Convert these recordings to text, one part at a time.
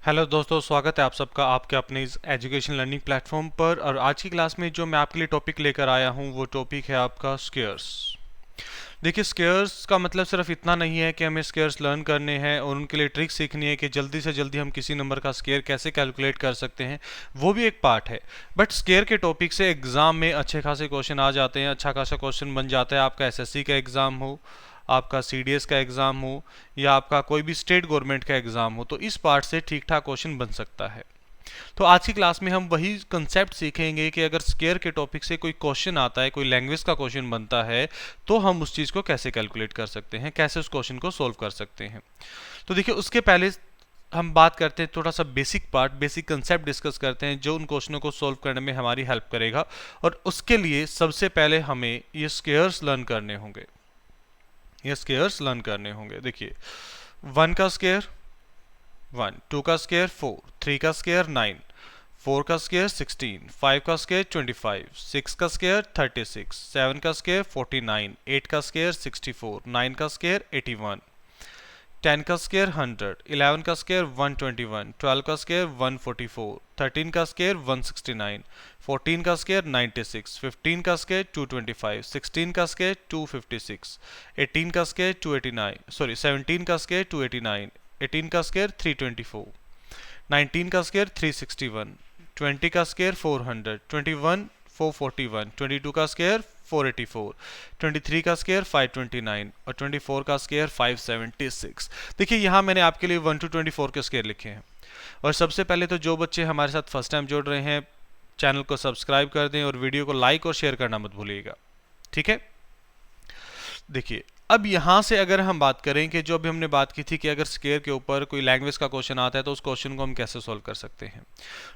Hello दोस्तों, स्वागत है आप सबका आपके अपने इस एजुकेशन लर्निंग प्लेटफॉर्म पर। और आज की क्लास में जो मैं आपके लिए टॉपिक लेकर आया हूं वो टॉपिक है आपका स्केयर्स। देखिए, स्केयर्स का मतलब सिर्फ इतना नहीं है कि हमें स्केयर्स लर्न करने हैं और उनके लिए ट्रिक सीखनी है कि जल्दी से जल्दी हम किसी नंबर का स्केयर कैसे कैलकुलेट कर सकते हैं, वो भी एक पार्ट है। बट स्केयर के टॉपिक से एग्जाम में अच्छे खासे क्वेश्चन आ जाते हैं, अच्छा खासा क्वेश्चन बन जाता है। आपका एसएससी का एग्ज़ाम हो, आपका सीडीएस का एग्ज़ाम हो, या आपका कोई भी स्टेट गवर्नमेंट का एग्ज़ाम हो, तो इस पार्ट से ठीक ठाक क्वेश्चन बन सकता है। तो आज की क्लास में हम वही कंसेप्ट सीखेंगे कि अगर स्केयर के टॉपिक से कोई क्वेश्चन आता है, कोई लैंग्वेज का क्वेश्चन बनता है, तो हम उस चीज़ को कैसे कैलकुलेट कर सकते हैं, कैसे उस क्वेश्चन को सोल्व कर सकते हैं। तो देखिए, उसके पहले हम बात करते हैं थोड़ा सा basic part, basic concept discuss करते हैं जो उन क्वेश्चनों को सोल्व करने में हमारी हेल्प करेगा। और उसके लिए सबसे पहले हमें ये स्केयर्स लर्न करने होंगे। ये स्केयर्स लर्न करने होंगे। देखिए, 1 का स्केयर 1, 2 का स्केयर 4, 3 का स्केयर 9, 4 का स्केयर 16, 5 का स्केयर 25, 6 का स्केयर 36, 7 का स्केयर 49, 8 का स्केयर 64, 9 का स्केयर 81, 10 का स्केयर 100, 11 का स्केयर 121, 12 का स्केयर 144, 13 का स्केयर 169, 14 का स्केयर 96, 15 का स्केयर 225, 16 का स्केयर 256, 18 का स्केयर 17 का स्केयर 289, 18 का स्केयर 324, 19 का स्केयर 361, 20 का स्केयर 400, 21 441, 22 का स्केयर 484, 23 का स्केयर 529 और 24 का स्केयर 576। देखिए, यहाँ मैंने आपके लिए 1 to 24 के स्केयर लिखे हैं। और सबसे पहले तो जो बच्चे हमारे साथ फर्स्ट टाइम जुड़ रहे हैं, चैनल को सब्सक्राइब कर दें और वीडियो को लाइक और शेयर करना मत भूलिएगा, ठीक है। देखिए, अब यहाँ से अगर हम बात करें कि जो अभी हमने बात की थी कि अगर स्केयर के ऊपर कोई लैंग्वेज का क्वेश्चन आता है तो उस क्वेश्चन को हम कैसे सॉल्व कर सकते हैं,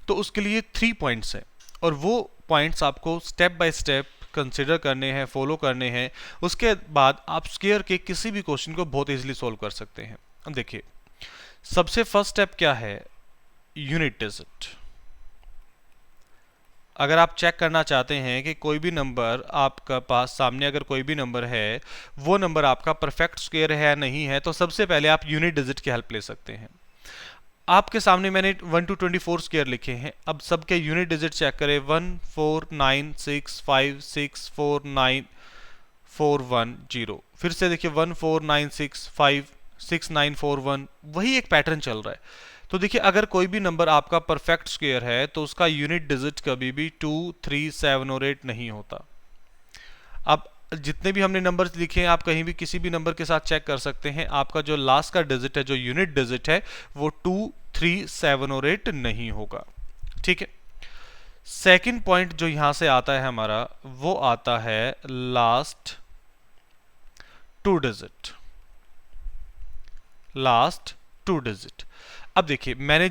तो उसके लिए 3 पॉइंट्स हैं और वो पॉइंट्स आपको स्टेप बाय स्टेप कंसिडर करने हैं, फॉलो करने हैं। उसके बाद आप स्केयर के किसी भी क्वेश्चन को बहुत इजीली सॉल्व कर सकते हैं। अब देखिए, सबसे फर्स्ट स्टेप क्या है? Unit digit. अगर आप चेक करना चाहते हैं कि कोई भी नंबर आपका पास सामने अगर कोई भी नंबर है, वो नंबर आपका परफेक्ट स्क्वायर है या नहीं है, तो सबसे पहले आप यूनिट डिजिट की हेल्प ले सकते हैं। आपके सामने मैंने 1 to 24 स्क्वायर लिखे हैं। अब सबके यूनिट डिजिट चेक करें। 1 4 9 6 5 6 4 9 4 1 0। फिर से देखिए, 1 4 9 6 5 6 9 4 1। वही एक पैटर्न चल रहा है। तो देखिए, अगर कोई भी नंबर आपका परफेक्ट स्क्वायर है तो उसका यूनिट डिजिट कभी भी 2 3 7 और 8 नहीं होता। अब जितने भी हमने नंबर्स लिखे हैं, आप कहीं भी किसी भी नंबर के साथ चेक कर सकते हैं। आपका जो लास्ट का डिजिट है, जो यूनिट डिजिट है, वो 2 3 7 और 8 नहीं होगा, ठीक है। सेकंड पॉइंट जो यहां से आता है हमारा, वो आता है लास्ट 2 डिजिट। Last 2 digit. अब देखिए, मैंने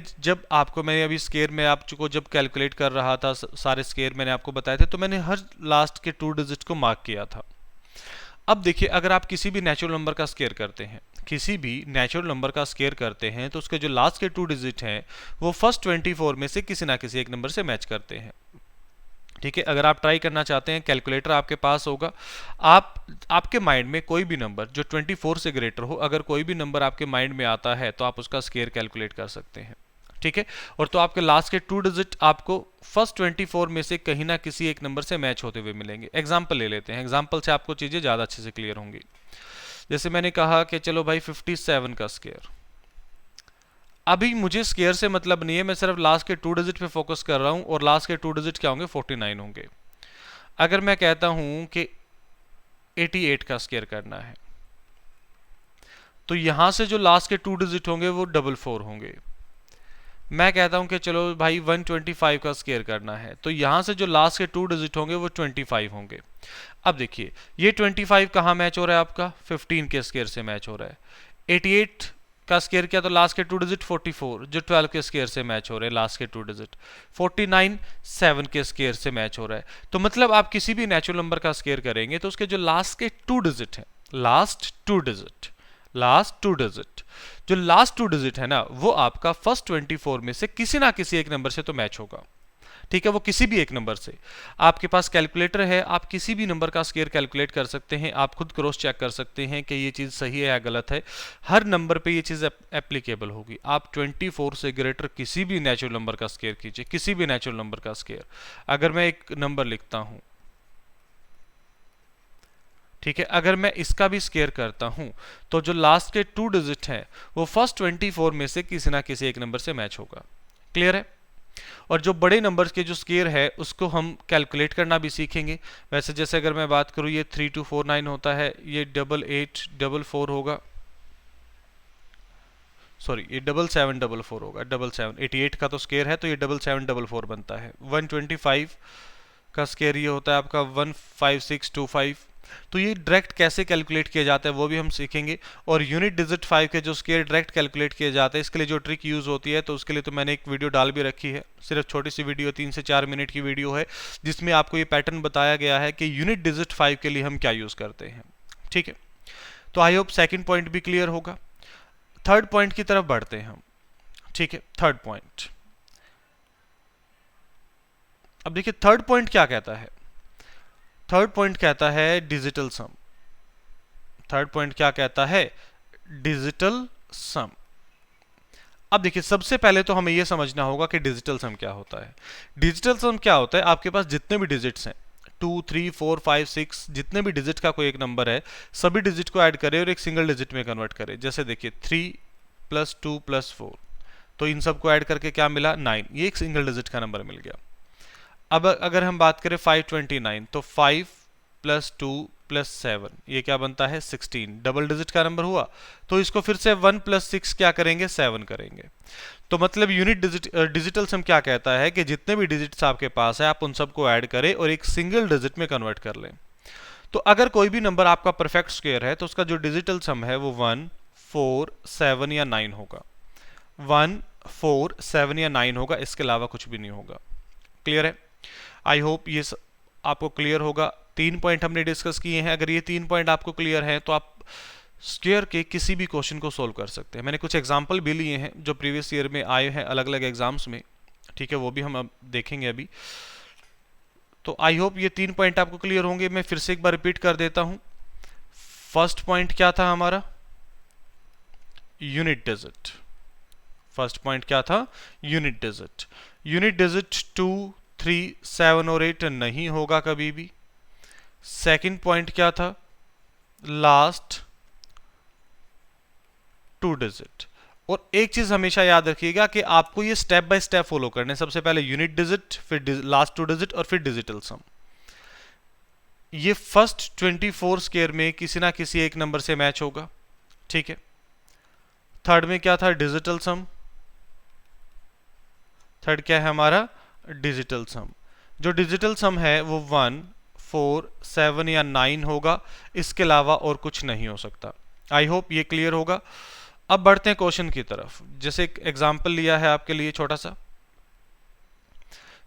अभी स्केयर में आपको जब कैलकुलेट कर रहा था, सारे स्केयर मैंने आपको बताए थे, तो मैंने हर लास्ट के 2 डिजिट को मार्क किया था। अब देखिए, अगर आप किसी भी नेचुरल नंबर का स्केयर करते हैं, किसी भी नेचुरल नंबर का स्केयर करते हैं, तो उसके जो लास्ट के 2 डिजिट हैं वो फर्स्ट 24 में से किसी ना किसी एक नंबर से मैच करते हैं, ठीक है। अगर आप ट्राई करना चाहते हैं, कैलकुलेटर आपके पास होगा। आपके माइंड में कोई भी नंबर जो 24 से ग्रेटर हो, अगर कोई भी नंबर आपके माइंड में आता है तो आप उसका स्केयर कैलकुलेट कर सकते हैं, ठीक है। और तो आपके लास्ट के 2 डिजिट आपको फर्स्ट 24 में से कहीं ना किसी एक नंबर से मैच होते हुए मिलेंगे। एग्जाम्पल ले लेते हैं, एग्जाम्पल से आपको चीज़ें ज़्यादा अच्छे से क्लियर होंगी। जैसे मैंने कहा कि चलो भाई 57 का स्केयर। अभी मुझे स्केयर से मतलब नहीं है, मैं सिर्फ लास्ट के 2 डिजिट पे फोकस कर रहा हूं और लास्ट के 2 डिजिट क्या होंगे? 49 होंगे। अगर मैं कहता हूं कि 88 का स्केयर करना है, तो यहां से जो लास्ट के 2 डिजिट होंगे वो 44 होंगे। मैं कहता हूं कि चलो भाई 125 का स्केयर करना है, तो यहां से जो लास्ट के 2 डिजिट होंगे वो 25 होंगे। अब देखिए, ये 25 कहां मैच हो रहा है? आपका 15 के स्केयर से मैच हो रहा है। 88 का स्केयर किया तो लास्ट के 2 डिजिट 44 जो 12 के स्केयर से मैच हो रहे हैं, लास्ट के 2 डिजिट 49 7 के स्केयर से मैच हो रहा है। तो मतलब आप किसी भी नेचुरल नंबर का स्केयर करेंगे तो उसके जो लास्ट के 2 डिजिट हैं, लास्ट 2 डिजिट, जो लास्ट 2 डिजिट है ना, वो आपका फर्स्ट 24 में से किसी ना किसी एक नंबर से तो मैच होगा, ठीक है, वो किसी भी एक नंबर से। आपके पास कैलकुलेटर है, आप किसी भी नंबर का स्क्वायर कैलकुलेट कर सकते हैं, आप खुद क्रॉस चेक कर सकते हैं कि ये चीज़ सही है या गलत है। हर नंबर पे ये चीज़ एप्लीकेबल होगी। आप 24 से ग्रेटर किसी भी नेचुरल नंबर का स्क्वायर कीजिए, किसी भी नेचुरल नंबर का स्क्वायर। अगर मैं एक नंबर लिखता हूँ, ठीक है, अगर मैं इसका भी स्क्वायर करता हूं तो जो लास्ट के 2 डिजिट हैं वो फर्स्ट 24 में से किसी ना किसी एक नंबर से मैच होगा। क्लियर है? और जो बड़े नंबर्स के जो स्क्वायर है उसको हम कैलकुलेट करना भी सीखेंगे। वैसे जैसे अगर मैं बात करूं, ये 3249 होता है, ये 8844 होगा, सॉरी ये 7744 होगा, 88 का तो स्क्वायर है तो ये 7744 बनता है। 125 का स्क्वायर ये होता है आपका 15625। तो ये डायरेक्ट कैसे कैलकुलेट किया जाता है वो भी हम सीखेंगे। और यूनिट डिजिट 5 के जो स्क्वायर डायरेक्ट कैलकुलेट किए जाते हैं, इसके लिए जो ट्रिक यूज होती है तो उसके लिए तो मैंने एक वीडियो डाल भी रखी है, सिर्फ छोटी सी वीडियो 3 से 4 मिनट की वीडियो है, जिसमें आपको ये पैटर्न बताया गया है कि यूनिट डिजिट 5 के लिए हम क्या यूज करते हैं। ठीक है, तो आई होप सेकेंड पॉइंट भी क्लियर होगा। थर्ड पॉइंट की तरफ बढ़ते हैं हम। ठीक है, थर्ड पॉइंट। अब देखिए थर्ड पॉइंट क्या कहता है। थर्ड पॉइंट कहता है डिजिटल सम। थर्ड पॉइंट क्या कहता है? डिजिटल सम। अब देखिए सबसे पहले तो हमें यह समझना होगा कि डिजिटल सम क्या होता है। डिजिटल सम क्या होता है? आपके पास जितने भी डिजिट्स हैं, 2, 3, 4, 5, 6, जितने भी डिजिट का कोई एक नंबर है, सभी डिजिट को ऐड करें और एक सिंगल डिजिट में कन्वर्ट करें। जैसे देखिए 3 + 2 + 4, तो इन सबको ऐड करके क्या मिला? 9। ये एक सिंगल डिजिट का नंबर मिल गया। अब अगर हम बात करें 529, तो 5 + 2 + 7, ये क्या बनता है? 16। डबल डिजिट का नंबर हुआ, तो इसको फिर से 1 + 6 क्या करेंगे? 7 करेंगे। तो मतलब यूनिट डिजिटल सम क्या कहता है कि जितने भी डिजिट्स आपके पास है आप उन सबको ऐड करें और एक सिंगल डिजिट में कन्वर्ट कर लें। तो अगर कोई भी नंबर आपका परफेक्ट स्क्वायर है तो उसका जो डिजिटल सम है वो 1, 4, 7 या 9 होगा। 1, 4, 7 या 9 होगा, इसके अलावा कुछ भी नहीं होगा। क्लियर है? आई होप ये आपको क्लियर होगा। 3 पॉइंट हमने डिस्कस किए हैं। अगर ये 3 पॉइंट आपको क्लियर हैं तो आप स्क्वायर के किसी भी क्वेश्चन को सोल्व कर सकते हैं। मैंने कुछ एग्जांपल भी लिए हैं जो प्रीवियस ईयर में आए हैं अलग अलग एग्जाम्स में। ठीक है, वो भी हम अब देखेंगे अभी। तो आई होप ये 3 पॉइंट आपको क्लियर होंगे। मैं फिर से एक बार रिपीट कर देता हूं। फर्स्ट पॉइंट क्या था हमारा? Unit digit. फर्स्ट पॉइंट क्या था? Unit digit. यूनिट डिजिट 2, 3, 7 और 8 नहीं होगा कभी भी। सेकंड पॉइंट क्या था? Last 2 digit. और एक चीज हमेशा याद रखिएगा कि आपको ये स्टेप बाय स्टेप फॉलो करने। सबसे पहले यूनिट डिजिट, फिर लास्ट 2 डिजिट और फिर डिजिटल सम। ये फर्स्ट 24 स्क्वायर में किसी ना किसी एक नंबर से मैच होगा। ठीक है, थर्ड में क्या था? डिजिटल सम। थर्ड क्या है हमारा? डिजिटल सम। जो डिजिटल सम है वो 1, 4, 7 या 9 होगा, इसके अलावा और कुछ नहीं हो सकता। आई होप ये क्लियर होगा। अब बढ़ते हैं क्वेश्चन की तरफ। जैसे एक एग्जाम्पल लिया है आपके लिए छोटा सा।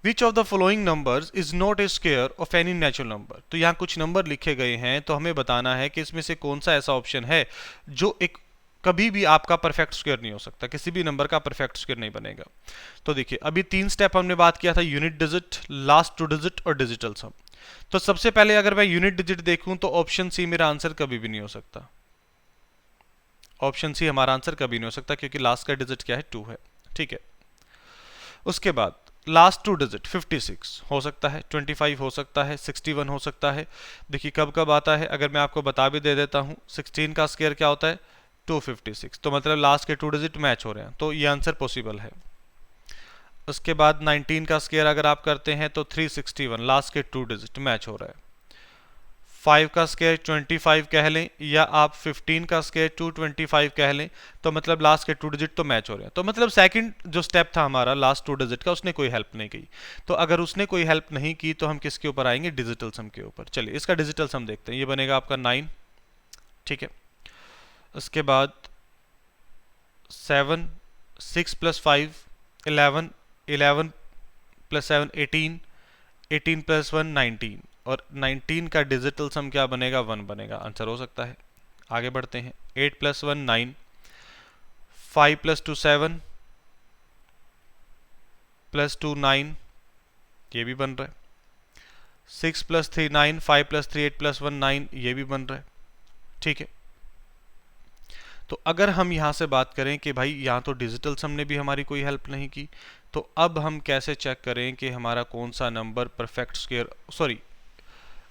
Which of the following numbers is not a square of any natural number. तो यहाँ कुछ नंबर लिखे गए हैं, तो हमें बताना है कि इसमें से कौन सा ऐसा ऑप्शन है जो एक कभी भी आपका परफेक्ट स्क्वायर नहीं हो सकता, किसी भी नंबर का परफेक्ट स्क्वायर नहीं बनेगा। तो देखिए अभी 3 स्टेप हमने बात किया था, यूनिट डिजिट, लास्ट 2 डिजिट और डिजिटल सम। तो सबसे पहले अगर मैं यूनिट डिजिट देखूं तो ऑप्शन सी मेरा आंसर कभी भी नहीं हो सकता। ऑप्शन सी हमारा आंसर कभी नहीं हो सकता क्योंकि लास्ट का डिजिट क्या है? 2 है। ठीक है, उसके बाद लास्ट 2 डिजिट 56 हो सकता है, 25 हो सकता है, 61 हो सकता है। देखिए कब कब आता है, अगर मैं आपको बता भी दे देता हूं। 16 का स्क्वायर क्या होता है? 256। तो मतलब लास्ट के 2 डिजिट मैच हो रहे हैं, तो ये आंसर पॉसिबल है। उसके बाद 19 का स्क्वायर अगर आप करते हैं तो 361, लास्ट के 2 डिजिट मैच हो रहा है। 5 का स्क्वायर 25 कह लें या आप 15 का स्क्वायर 225 कह लें, तो मतलब लास्ट के 2 डिजिट तो मैच हो रहे हैं। तो मतलब सेकंड जो स्टेप था हमारा लास्ट 2 डिजिट का, उसने कोई हेल्प नहीं की। तो अगर उसने कोई हेल्प नहीं की तो हम किसके ऊपर आएंगे? डिजिटल सम के ऊपर। चलिए इसका डिजिटल सम देखते हैं। ये बनेगा आपका 9। ठीक है, उसके बाद 7, 6 + 5 11, 11 + 7 18, 18 + 1 19 और 19 का डिजिटल सम क्या बनेगा? 1 बनेगा। आंसर हो सकता है। आगे बढ़ते हैं। 8 + 1 9, 5 + 2 7 + 2 9 ये भी बन रहा है। 6 + 3 9, 5 + 3 8 + 1 9, ये भी बन रहा है। ठीक है, तो अगर हम यहाँ से बात करें कि भाई यहाँ तो डिजिटल सम ने भी हमारी कोई हेल्प नहीं की, तो अब हम कैसे चेक करें कि हमारा कौन सा नंबर परफेक्ट स्क्वायर, सॉरी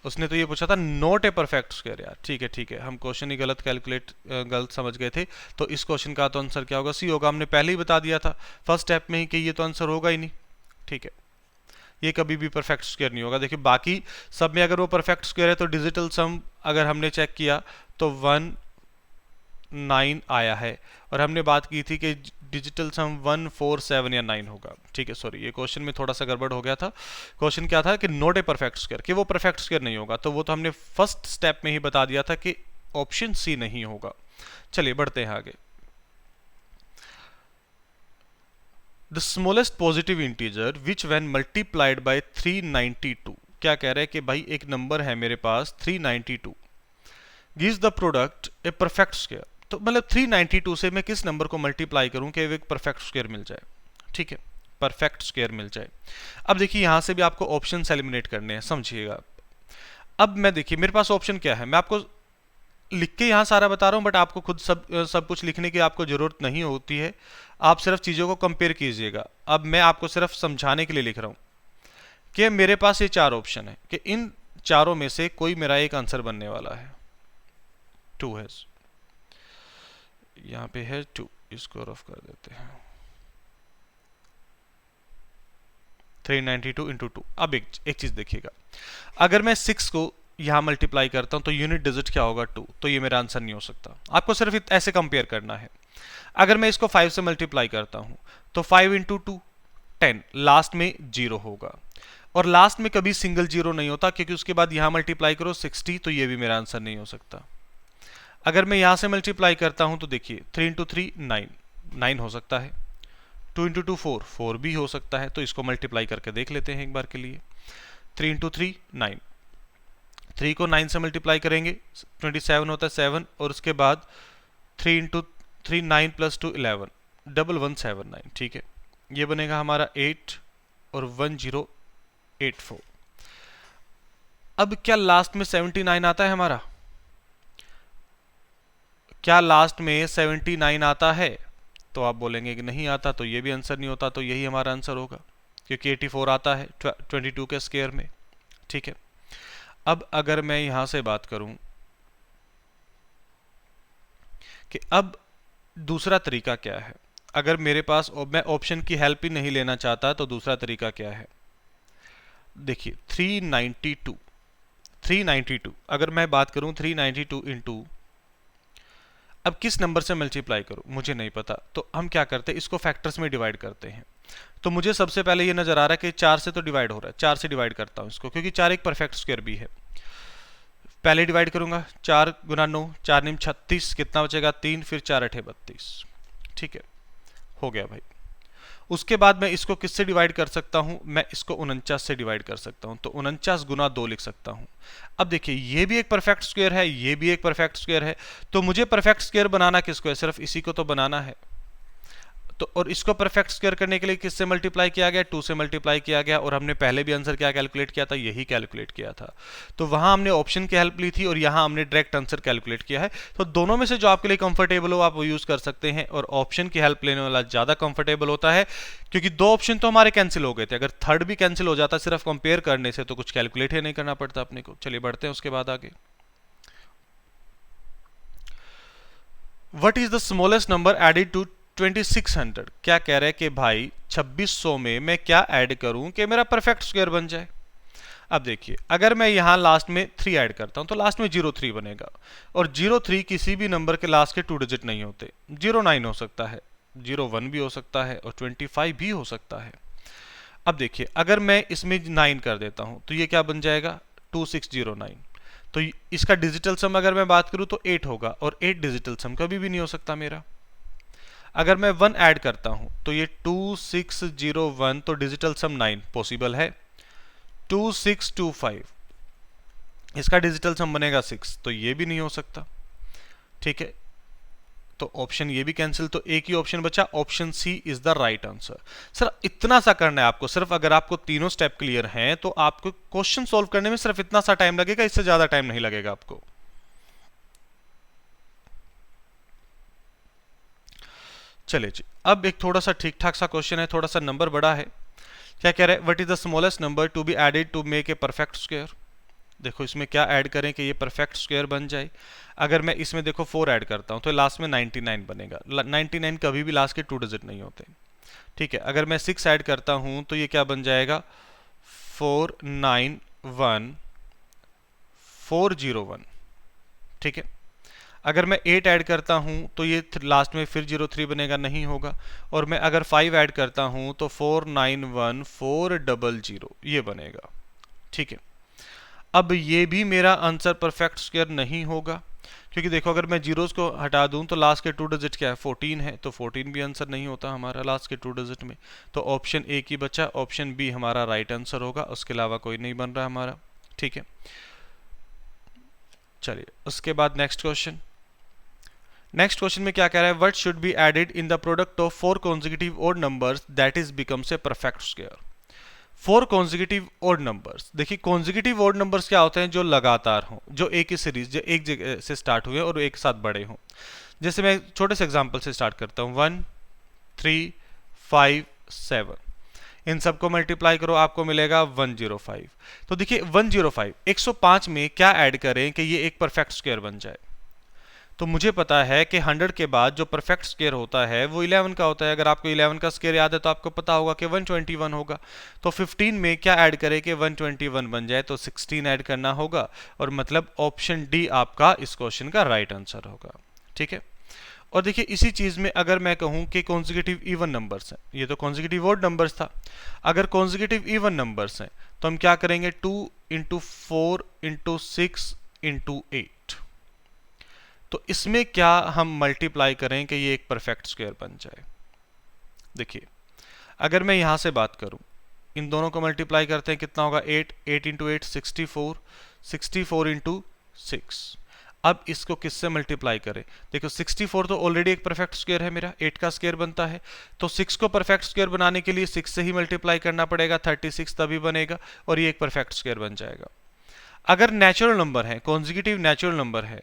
उसने तो ये पूछा था नॉट ए परफेक्ट स्क्वायर यार। ठीक है, हम क्वेश्चन ही गलत समझ गए थे। तो इस क्वेश्चन का तो आंसर क्या होगा, सी होगा। हमने पहले ही बता दिया था फर्स्ट स्टेप में ही कि ये तो आंसर होगा ही नहीं। ठीक है, ये कभी भी परफेक्ट स्क्वायर नहीं होगा। देखिए बाकी सब में अगर वो परफेक्ट स्क्वायर है तो डिजिटल सम अगर हमने चेक किया तो 1 9 आया है, और हमने बात की थी कि डिजिटल सम 1 4 7 या 9 होगा। ठीक है, सॉरी ये क्वेश्चन में थोड़ा सा गड़बड़ हो गया था। क्वेश्चन क्या था कि नॉट ए परफेक्ट स्क्वायर, कि वो परफेक्ट स्क्वायर नहीं होगा, तो वो तो हमने फर्स्ट स्टेप में ही बता दिया था कि ऑप्शन सी नहीं होगा। चलिए बढ़ते हैं आगे। The smallest positive integer which when multiplied by 392, क्या कह रहे हैं कि भाई एक नंबर है मेरे पास 392, gives the product A perfect square. तो मतलब 392 से मैं किस नंबर को मल्टीप्लाई करूं कि एक परफेक्ट स्क्वायर मिल जाए। ठीक है, परफेक्ट स्क्वायर मिल जाए। अब देखिए यहां से भी आपको ऑप्शंस एलिमिनेट करने हैं, समझिएगा। अब मैं देखिए मेरे पास ऑप्शन क्या है, मैं आपको लिख के यहाँ सारा बता रहा हूँ, बट आपको खुद सब कुछ लिखने की आपको जरूरत नहीं होती है। आप सिर्फ चीज़ों को कंपेयर कीजिएगा। अब मैं आपको सिर्फ समझाने के लिए लिख रहा हूँ कि मेरे पास ये 4 ऑप्शन है कि इन चारों में से कोई मेरा एक आंसर बनने वाला है। 2 है, यहाँ पे है 2, इसको रफ कर देते हैं। 392 इंटू 2। अब एक चीज देखिएगा, अगर मैं 6 को यहाँ मल्टीप्लाई करता हूँ तो यूनिट डिजिट क्या होगा 2, तो ये मेरा आंसर नहीं हो सकता। आपको सिर्फ ऐसे कंपेयर करना है। अगर मैं इसको 5 से मल्टीप्लाई करता हूँ तो 5 इंटू 2 10, लास्ट में 0 होगा, और लास्ट में कभी सिंगल 0 नहीं होता क्योंकि उसके बाद यहाँ मल्टीप्लाई करो 60, तो ये भी मेरा आंसर नहीं हो सकता। अगर मैं यहां से मल्टीप्लाई करता हूं तो देखिए 3 इंटू 3 9, 9 हो सकता है। 2 इंटू 2 4, 4 भी हो सकता है। तो इसको मल्टीप्लाई करके देख लेते हैं एक बार के लिए। 3 इंटू 3 9, 3 को 9 से मल्टीप्लाई करेंगे 27 होता है 7, और उसके बाद 3 इंटू 3 9 प्लस 2 11, 1179। ठीक है, ये बनेगा हमारा 8 और 1084। अब क्या लास्ट में 79 आता है हमारा? क्या लास्ट में 79 आता है? तो आप बोलेंगे कि नहीं आता, तो ये भी आंसर नहीं होता, तो यही हमारा आंसर होगा क्योंकि 84 आता है 22 के स्क्वायर में। ठीक है, अब अगर मैं यहां से बात करूं कि अब दूसरा तरीका क्या है, अगर मेरे पास मैं ऑप्शन की हेल्प ही नहीं लेना चाहता तो दूसरा तरीका क्या है। देखिए 392 अगर मैं बात करूं 392 इंटू, अब किस नंबर से मल्टीप्लाई करूं मुझे नहीं पता, तो हम क्या करते हैं इसको फैक्टर्स में डिवाइड करते हैं। तो मुझे सबसे पहले ये नजर आ रहा है कि 4 से तो डिवाइड हो रहा है, 4 से डिवाइड करता हूं इसको क्योंकि 4 एक परफेक्ट स्क्वायर भी है। पहले डिवाइड करूंगा 4 गुना 9, 4 9 36, कितना बचेगा 3, फिर 4 8 32। ठीक है, हो गया भाई। उसके बाद मैं इसको किससे डिवाइड कर सकता हूं, मैं इसको 49 से डिवाइड कर सकता हूं, तो 49 गुना 2 लिख सकता हूं। अब देखिए ये भी एक परफेक्ट स्क्वायर है, ये भी एक परफेक्ट स्क्वायर है, तो मुझे परफेक्ट स्क्वायर बनाना किसको है, सिर्फ इसी को तो बनाना है। तो और इसको परफेक्ट स्क्वायर करने के लिए किससे मल्टीप्लाई किया गया, 2 से मल्टीप्लाई किया गया, और हमने पहले भी आंसर क्या कैलकुलेट किया था, यही कैलकुलेट किया था। तो वहां हमने ऑप्शन की हेल्प ली थी और यहां हमने डायरेक्ट आंसर कैलकुलेट किया है। तो दोनों में से जो आपके लिए कंफर्टेबल हो आप वो यूज कर सकते हैं, और ऑप्शन की हेल्प लेने वाला ज्यादा कंफर्टेबल होता है क्योंकि 2 ऑप्शन तो हमारे कैंसिल हो गए थे। अगर थर्ड भी कैंसिल हो जाता सिर्फ कंपेयर करने से तो कुछ कैलकुलेट ही नहीं करना पड़ता अपने को। चलिए बढ़ते हैं उसके बाद आगे। What is the smallest number added to 2600, क्या कह रहे हैं कि भाई 2600 में मैं क्या ऐड करूं कि मेरा परफेक्ट स्क्वायर बन जाए। अब देखिए अगर मैं यहां लास्ट में 3 ऐड करता हूं तो लास्ट में 03 बनेगा, और 03 किसी भी नंबर के लास्ट के 2 डिजिट नहीं होते। 09 हो सकता है, 01 भी हो सकता है, और 25 भी हो सकता है। अब देखिए अगर मैं इसमें 9 कर देता हूं तो ये क्या बन जाएगा 2609। तो इसका डिजिटल सम अगर मैं बात करूं तो 8 होगा, और 8 डिजिटल सम कभी भी नहीं हो सकता मेरा। अगर मैं 1 ऐड करता हूं तो ये 2601, तो डिजिटल सम 9 पॉसिबल है। 2625 इसका डिजिटल सम बनेगा 6, तो ये भी नहीं हो सकता। ठीक है, तो ऑप्शन ये भी कैंसिल, तो एक ही ऑप्शन बचा, option C is the right answer. Sir इतना सा करना है आपको, सिर्फ अगर आपको तीनों स्टेप क्लियर हैं तो आपको क्वेश्चन सॉल्व करने में सिर्फ इतना सा टाइम लगेगा, इससे ज्यादा टाइम नहीं लगेगा आपको। चलिए जी, अब एक थोड़ा सा ठीक ठाक सा क्वेश्चन है, थोड़ा सा नंबर बड़ा है। क्या कह रहा है, what is the smallest number to be added to make a perfect square. देखो इसमें क्या ऐड करें कि ये परफेक्ट स्क्वायर बन जाए। अगर मैं इसमें देखो 4 ऐड करता हूं तो लास्ट में 99 बनेगा। 99 कभी भी लास्ट के 2 डिजिट नहीं होते, ठीक है। अगर मैं 6 ऐड करता हूं तो ये क्या बन जाएगा, 491401, ठीक है। अगर मैं 8 ऐड करता हूं तो ये लास्ट में फिर 03 बनेगा, नहीं होगा। और मैं अगर 5 ऐड करता हूं तो 491400 ये बनेगा, ठीक है। अब ये भी मेरा आंसर परफेक्ट स्क्वायर नहीं होगा, क्योंकि देखो अगर मैं जीरोस को हटा दूं तो लास्ट के 2 डिजिट क्या है, 14 है, तो 14 भी आंसर नहीं होता हमारा लास्ट के 2 डिजिट में। तो ऑप्शन ए की बचा, ऑप्शन बी हमारा राइट आंसर होगा, उसके अलावा कोई नहीं बन रहा हमारा, ठीक है। चलिए उसके बाद नेक्स्ट क्वेश्चन। नेक्स्ट क्वेश्चन में क्या कह रहा है, what should be added in the product of 4 consecutive odd numbers that is becomes a perfect square. 4 consecutive odd numbers. देखिए कॉन्जिक्यूटिव ऑड नंबर्स क्या होते हैं, जो लगातार हों, जो एक ही सीरीज, जो एक जगह से स्टार्ट हुए और एक साथ बड़े हों। जैसे मैं छोटे से एग्जांपल से स्टार्ट करता हूं, 1 3 5 7, इन सबको मल्टीप्लाई करो आपको मिलेगा 105। तो देखिए 105 105 में क्या ऐड करें कि ये एक परफेक्ट स्क्वायर बन जाए। तो मुझे पता है कि 100 के बाद जो परफेक्ट स्क्वायर होता है वो 11 का होता है। अगर आपको 11 का स्क्वायर याद है तो आपको पता होगा कि 121 होगा। तो 15 में क्या ऐड करें कि 121 बन जाए, तो 16 ऐड करना होगा, और मतलब ऑप्शन डी आपका इस क्वेश्चन का राइट आंसर होगा, ठीक है। और देखिए इसी चीज में अगर मैं कहूं कि कॉन्जिक्यूटिव इवन नंबर्स हैं, ये तो कॉन्जिक्यूटिव ऑड नंबर्स था। अगर कॉन्जिक्यूटिव इवन नंबर्स हैं तो हम क्या करेंगे, 2 इंटू 4 इंटू 6 इंटू 8। तो इसमें क्या हम मल्टीप्लाई करें कि ये एक परफेक्ट स्क्वायर बन जाए। देखिए अगर मैं यहां से बात करूं, इन दोनों को मल्टीप्लाई करते हैं, कितना होगा, 8 8 इंटू 8 64, 64 इंटू 6। अब इसको किससे मल्टीप्लाई करें, देखो 64 तो ऑलरेडी एक परफेक्ट स्क्वायर है मेरा, 8 का स्क्वायर बनता है, तो 6 को परफेक्ट स्क्वायर बनाने के लिए 6 से ही मल्टीप्लाई करना पड़ेगा, 36 तभी बनेगा, और ये एक परफेक्ट स्क्वायर बन जाएगा। अगर नेचुरल नंबर है, कॉन्जिक्यूटिव नेचुरल नंबर है,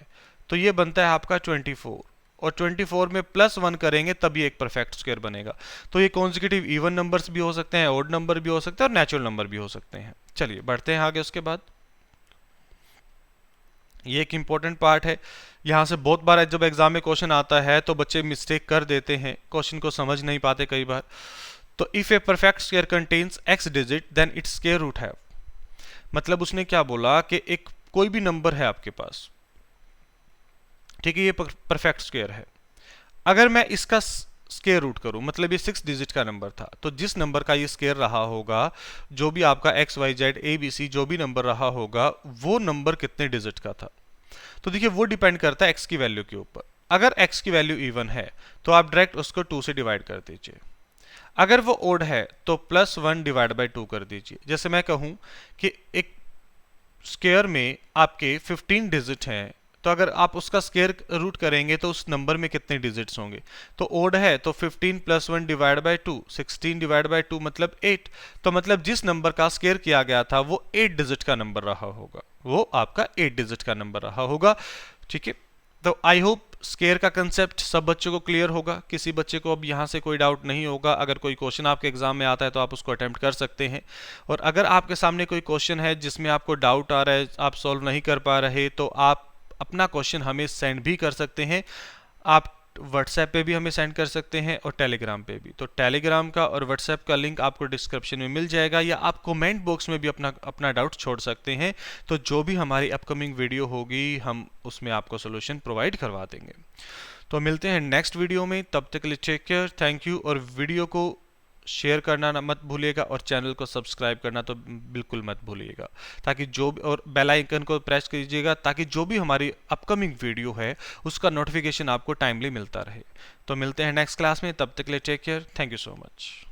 तो ये बनता है आपका 24, और 24 में +1 करेंगे तब ये एक परफेक्ट स्क्वायर बनेगा। तो ये कॉन्जिक्यूटिव इवन नंबर्स भी हो सकते हैं, ऑड नंबर भी हो सकते हैं, और नेचुरल नंबर भी हो सकते हैं। चलिए बढ़ते हैं आगे। उसके बाद ये एक इंपॉर्टेंट पार्ट है, यहाँ से बहुत बार जब एग्जाम में क्वेश्चन आता है तो बच्चे मिस्टेक कर देते हैं, क्वेश्चन को समझ नहीं पाते कई बार। तो if a perfect square contains x digit then its square root है, मतलब उसने क्या बोला कि एक कोई भी नंबर है आपके पास, ठीक है, ये परफेक्ट स्क्वायर है। अगर मैं इसका स्क्वायर रूट करूं, मतलब ये 6 डिजिट का नंबर था, तो जिस नंबर का ये स्क्वायर रहा होगा, जो भी आपका x y z a b c जो भी नंबर रहा होगा, वो नंबर कितने डिजिट का था। तो देखिए वो डिपेंड करता है x की वैल्यू के ऊपर। अगर x की वैल्यू इवन है तो आप डायरेक्ट उसको 2 से डिवाइड कर दीजिए। अगर वो ओड है तो +1 डिवाइड बाई 2 कर दीजिए। जैसे मैं कहूं कि एक स्क्वायर में आपके 15 डिजिट हैं, तो अगर आप उसका स्क्वायर रूट करेंगे तो उस नंबर में कितने डिजिट्स होंगे। तो ओड है तो 15 + 1 डिवाइड बाई 2, 16 डिवाइड बाई 2 मतलब 8। तो मतलब जिस नंबर का स्क्वायर किया गया था वो 8 डिजिट का नंबर रहा होगा, वो आपका 8 डिजिट का नंबर रहा होगा, ठीक है। तो आई होप स्क्वायर का कंसेप्ट सब बच्चों को क्लियर होगा, किसी बच्चे को अब यहाँ से कोई डाउट नहीं होगा। अगर कोई क्वेश्चन आपके एग्जाम में आता है तो आप उसको अटेम्प्ट कर सकते हैं, और अगर आपके सामने कोई क्वेश्चन है जिसमें आपको डाउट आ रहा है, आप सॉल्व नहीं कर पा रहे, तो आप अपना क्वेश्चन हमें सेंड भी कर सकते हैं। आप व्हाट्सएप पे भी हमें सेंड कर सकते हैं और टेलीग्राम पे भी। तो टेलीग्राम का और व्हाट्सएप का लिंक आपको डिस्क्रिप्शन में मिल जाएगा, या आप कमेंट बॉक्स में भी अपना डाउट छोड़ सकते हैं। तो जो भी हमारी अपकमिंग वीडियो होगी हम उसमें आपको सोल्यूशन प्रोवाइड करवा देंगे। तो मिलते हैं नेक्स्ट वीडियो में, तब तक के लिए टेक केयर, थैंक यू। और वीडियो को शेयर करना मत भूलिएगा, और चैनल को सब्सक्राइब करना तो बिल्कुल मत भूलिएगा, ताकि जो भी, और बेल आइकन को प्रेस कीजिएगा ताकि जो भी हमारी अपकमिंग वीडियो है उसका नोटिफिकेशन आपको टाइमली मिलता रहे। तो मिलते हैं नेक्स्ट क्लास में, तब तक के लिए take care, thank you so much.